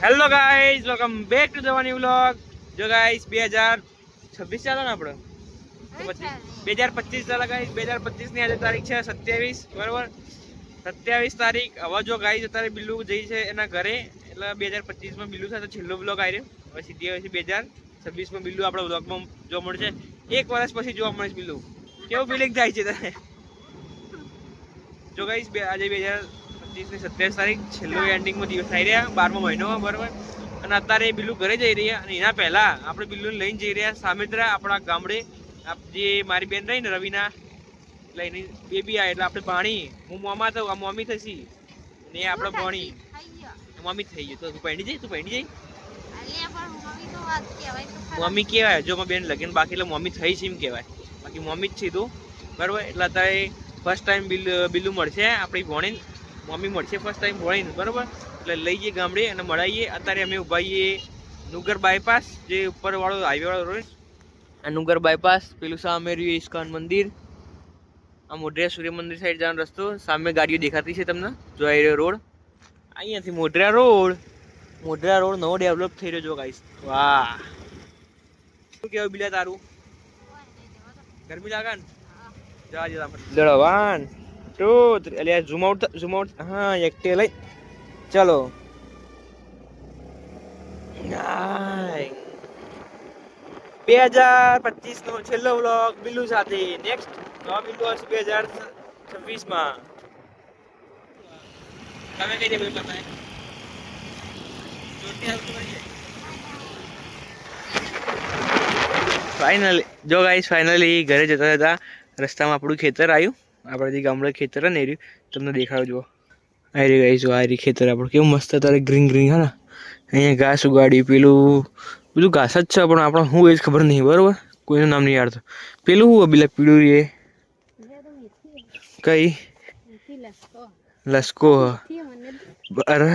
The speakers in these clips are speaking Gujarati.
Hello guys, welcome back to the new vlog. જો ગાઈઝ 2026 ચાલે ને આપણે તો પછી 2025 ચાલે ગાઈઝ. 2025 ની આજે તારીખ છે 27, બરોબર. 27 તારીખ. હવે જો ગાઈઝ અત્યારે બિલ્લુ જઈ છે એના ઘરે, એટલે 2025 માં બિલ્લુ સાથે છેલ્લો વ્લોગ આવ્યો. હવે સીધી આવે છે 2026 માં બિલ્લુ આપણા વ્લોગમાં જોવા મળશે. 1 વર્ષ પછી જોવા મળશે બિલ્લુ. કેવું ફિલિંગ થાય છે તને? જો ગાઈઝ આજે 2025 ની 27 તારીખ છેલ્લો એન્ડિંગમાં દિવસ થઈ રહ્યા, 12મો મહિનો, બરોબર. અને અત્યારે બિલ્લુ ઘરે જઈ રહ્યા, અને એના પહેલા આપણે બિલ્લુને લઈને જઈ રહ્યા સામેત્રા આપણા ગામડે. જે મારી બેન રહી ને રવિના, એટલે એની બેબી આવે એટલે આપણે પાણી, હું મોમા તો આ મમ્મી થશી ને આપણે પાણી મમ્મી થઈ ગયું. તો તું પહેણી જઈ, તું પહેણી જઈ મમ્મી કહેવાય. જો મારી બેન લગીન બાકી એટલે મમ્મી થઈ છે એમ કહેવાય, બાકી મમ્મી જ છે તું, બરોબર. એટલે અત્યારે ફર્સ્ટ ટાઈમ બિલ્લુ મળશે આપણી ભણીને, મમ્મી મળશે ફર્સ્ટ ટાઈમ ભણીને, બરોબર. એટલે લઈ જઈએ ગામડે અને મળાવીએ. અત્યારે અમે ઉભા છીએ નુગર બાયપાસ, જે ઉપર વાળો હાઈવે વાળો રોડ, આ નુગર બાયપાસ. પેલું સામે રહ્યું ઇસ્કોન મંદિર, આ મોઢેરા સૂર્ય મંદિર સાઈડ જવાનો રસ્તો. સામે ગાડીઓ દેખાતી છે તમને, જોઈ રહ્યો રોડ. અહીંયાથી મોઢેરા રોડ નવો ડેવલપ થઈ રહ્યો. જો ગાઈસ, વાહ, શું કેવું બિલા તારું? ગરમી લાગે ને? જવા દે આપણે. 1 2 3 એટલે ઝૂમ આઉટ. હા, એકટે લઈ ચાલો. 2025 નો છેલ્લો વ્લોગ બિલ્લુ સાથે. નેક્સ્ટ નવા બિલ્લુ આવશે 2026 માં. તમે કઈ દે બિલ્લુ તમે ફાઇનલી જો ગાઈસ, ફાઇનલી ઘરે જતા હતા રસ્તામાં આપણું ખેતર આવ્યું. આપણે જે ગામડે ખેતર ને એ તમને દેખાડો. જુઓ, આ રી ગાઈસ, આ રી ખેતર આપણું કેવું મસ્ત તારે ગ્રીન ગ્રીન. હા ને, અહીંયા ઘાસ ઉગાડી, પેલું ઘાસ જ છે, પણ આપણે શું એ જ ખબર નહીં, બરોબર. કોઈનું નામ નહીં આવડતું. પેલું શું બિલક પીળું એ કઈ લસકો? અરે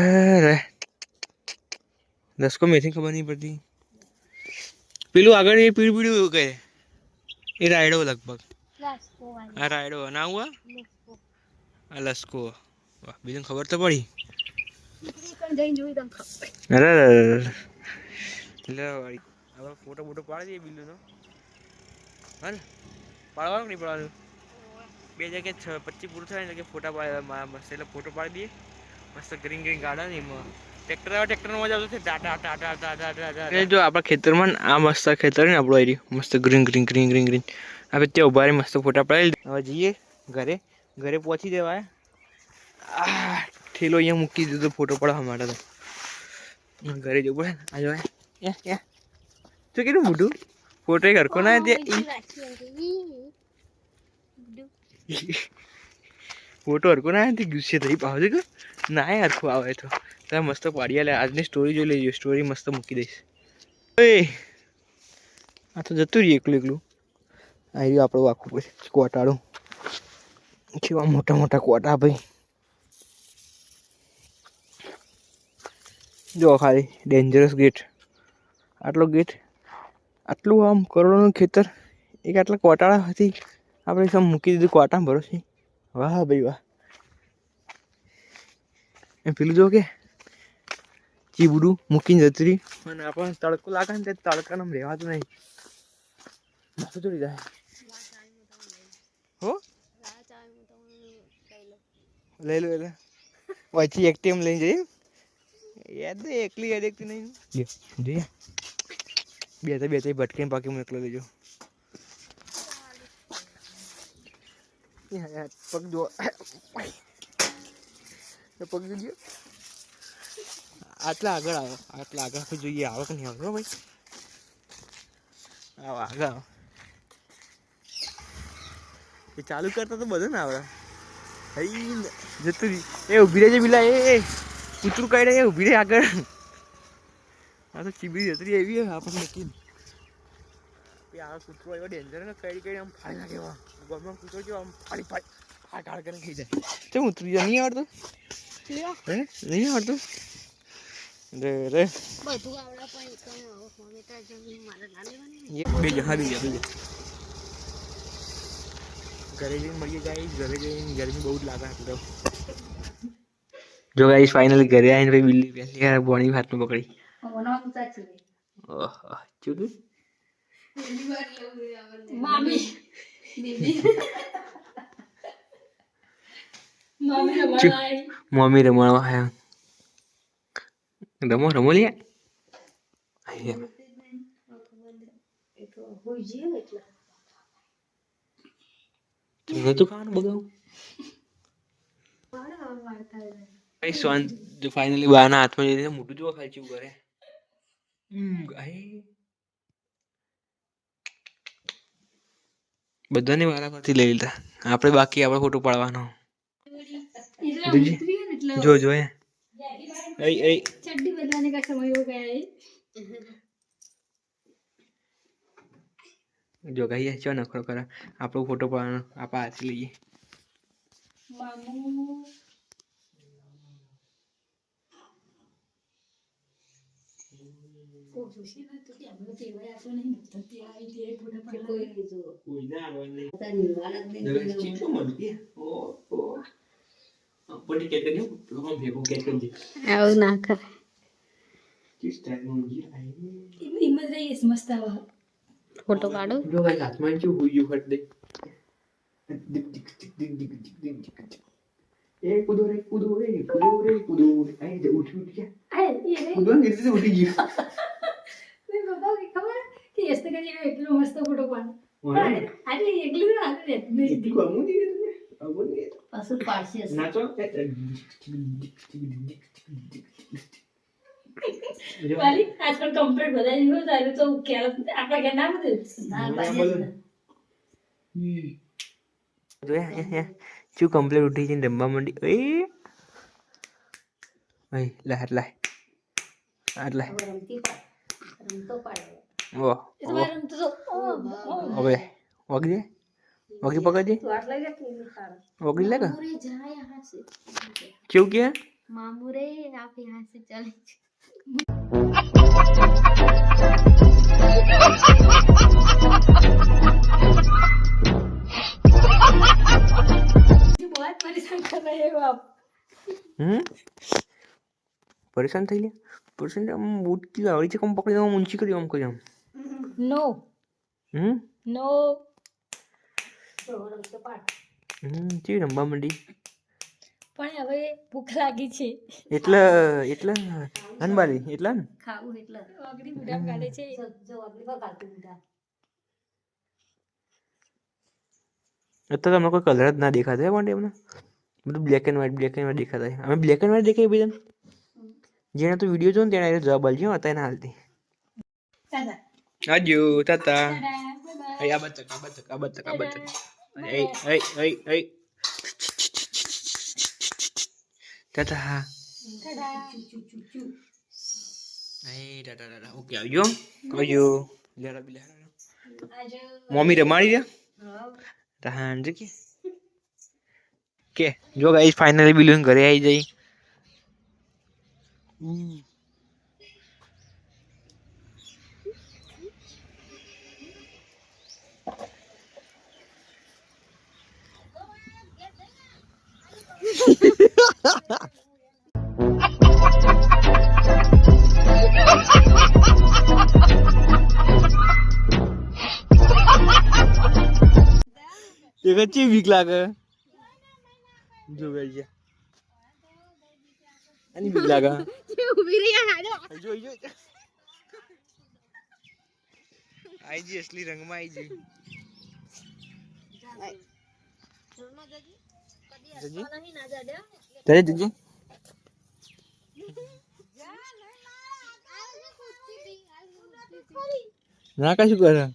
લસકો મેથી ખબર નહીં પડતી. પેલું આગળ એ પીળું પીળું એવું કહે, એ રાયડો લગભગ. આ રાયડો ના હુઆ, આ લસકો. વાહ, બીજું ખબર તો પડી. અરે હવે ફોટો પાડી દઈએ બિલ્લુનો. હા ને, પાડવાનું નહીં પાડવાનું? 2025 પૂરું થાય ને કે ફોટા પાડે મસ્ત, એટલે ફોટો પાડી દઈએ મસ્ત. ગ્રીન ગ્રીન ગાર્ડન, એમાં ટ્રેક્ટર આવે, ટ્રેક્ટરમાં મજા આવતી ટાટા. જો આપણા ખેતરમાં આ મસ્ત ખેતર ને આપણું આવી મસ્ત green green green green green. આપણે ત્યાં ઉભા રહી મસ્ત ફોટા પાડી. હવે જઈએ ઘરે પહોંચી દેવાય. ઠેલો અહીંયા મૂકી દીધો ફોટો પાડવા માટે. તો ઘરે જવું પડે. આ જો શું કીધું મોટું ફોટો એ હરખો ના ફોટો હરકો ના ગુસ્સે થઈ પાવજે કે ના હરખું આવે તો તમે મસ્ત પાડી લે. આજની સ્ટોરી જોઈ લેજો, સ્ટોરી મસ્ત મૂકી દઈશ. આ તો જતું રહીએ એકલું એકલું. આવી રહ્યું આપણું આખું પછી કોટાળું. કેવા મોટા મોટા કોટા ભાઈ. જો ખાલી ડેન્જરસ ગેટ. આટલો ગેટ, આટલું આમ કરોડોનું ખેતર, એક આટલા કોટાળા હતી આપણે સમ મૂકી દીધું કોટા ભરોસે. વાહ ભાઈ વાહ. એમ પેલું જો કે ચીબડું મૂકીને જતી રહી, અને આપણને તડકો લાગે ને તે તડકામાં રહેવાતું નહીં. માથું ચડી જાય હો. લઈ લો એટલે પછી એક્ટિવ લઈ જઈએ. યાદ એકલી યાદ એકતી નહીં. બે ભટકીને પાકી હું એકલો લેજો. પગ જો, પગ જોજો. આટલા આગળ આવો, આટલા આગળ જોઈએ આવો કે નહીં આવતો ભાઈ. આવો આગળ આવો. એ ચાલુ કરતા તો બધું ને આવડે. જતું એ ઊભી રહેજે બિલા. એ કૂતરું કાઢે, એ ઊભી રહે આગળ. આ તો ચીબડી જતી એવી આપણને મૂકીને. આ કૂતરો એવો ડેન્જર ને, કઈ આમ ફાડી નાખે. એવા ગમે કૂતરો જો આમ ફાડી કાળ કરીને ખાઈ જાય. કેમ ઉતરી જાય? નહીં આવડતું? નહીં આવડતું? રે બીજા હા બીજા ઘરે જઈને મળીએ. જાય ઘરે જઈને ગરમી બહુ જ લાગે. તો જો ગાઈસ ફાઇનલી ઘરે આવીને ભાઈ બિલ્લી પહેલી વાર બોણી હાથમાં પકડી. ઓહ ચૂડું મામી મમ્મી રમાડવા હે રમો રમો લે નતું ખાવાનું બગાવું કઈ સોન જો ફાઇનલી બાના હાથમાં લઈ લીધા મોટું જોવા ખાલી ચેવું કરે બધાને વારા પરથી લઈ લીધા આપણે બાકી આપણે ફોટો પાડવાનો જો જો એ चड्डी बदलाने का समय हो गया है જો કહીએ ચો નખરો કરે આપણો ફોટો પાડવાનો આપા હાથ લઈએ मामू ओ सुशी ना तो क्या बोलते हैं यार तो नहीं तो ते आई थी फोटो पड़ा कोई नहीं जो કોઈ ના આવવાની पता नहीं वाला दिन ચીટો મળતી ઓ પડી કે કર્યું લોમ ભેગો કે કરી આવું ના કરે કિસ ટાઈમ નું જી આઈ હિંમત રહી મસ્ત આવા ફોટો પાડો જો ગાઈસ હાથમાં ચૂ હુઈ ગયું ફટ દે દિક દિક દિક દિક દિક દિક દિક એ કૂદો રે કૂદો રે કૂદો રે કૂદો રે આઈ જે ઉઠી ઉઠી ગયા અરે ये रे કૂદો ને રીતે ઉઠી ગયું मैं बाबा की खबर कि ऐसे करके એટલો મસ્ત ફોટો પાડો ઓય અરે એકલું ના કરે તું કોમું દી ને આવું ને પાછું પાડશે નાચો વાલી આજકાલ કમ્પ્લીટ બધા જીવો તારું તો ક્યારે આપણા કે ના બધું ના પાડે જો ચૂ કમ્પ્લીટ ઉઠી જઈને રમવા માંડી એ ભાઈ લા હાટલા હાટલા રમતી પાડ રમતો પાડે વાહ તમારે રમતો તો હવે વગી વગી પકડજે तो आठ लगे कि नहीं पाड़ वगड़ी लेगा मामू रे जा यहाँ से क्यों क्या मामू रे आप यहाँ से चले बहुत परेशान कर रहे हो आप परेशान થઈ લે પરેશાન આમ બૂટ કી આવડી છે કમ પકડી આમ ઊંચી કરી આમ કરી આમ नो नो ચી રમવા માંડી પણ હવે ભૂખ લાગી છે એટલે અનબાલી એટલા ને ખાવું એટલે અગડી બુડા કાઢે છે જો અગડી પર કાઢતું બુડા અત્યારે તમને કોઈ કલર જ ના દેખાતો હે પણ એમને બધું બ્લેક એન્ડ વ્હાઈટ દેખાતા અમે બ્લેક એન્ડ વ્હાઈટ દેખાય બીજા જેને તો વિડીયો જો ને તેને જવાબ આલજો હતા એને હાલતી દાદા આજુ તાતા બાય આ બતક એ તાતા હા તાતા ઓકે આવજો લેરા બિલા મમ્મી રમાડી રહ્યા તાહાન કે જો ગાઈસ ફાઇનલી બિલુન ઘરે આવી જઈ ये कच्ची वीक लागे जो गई ani वीक लागा ઉભી રહી હાડો જો આઈ જી અસલી રંગમાં આઈ જી તારે જજી ના કશું કરે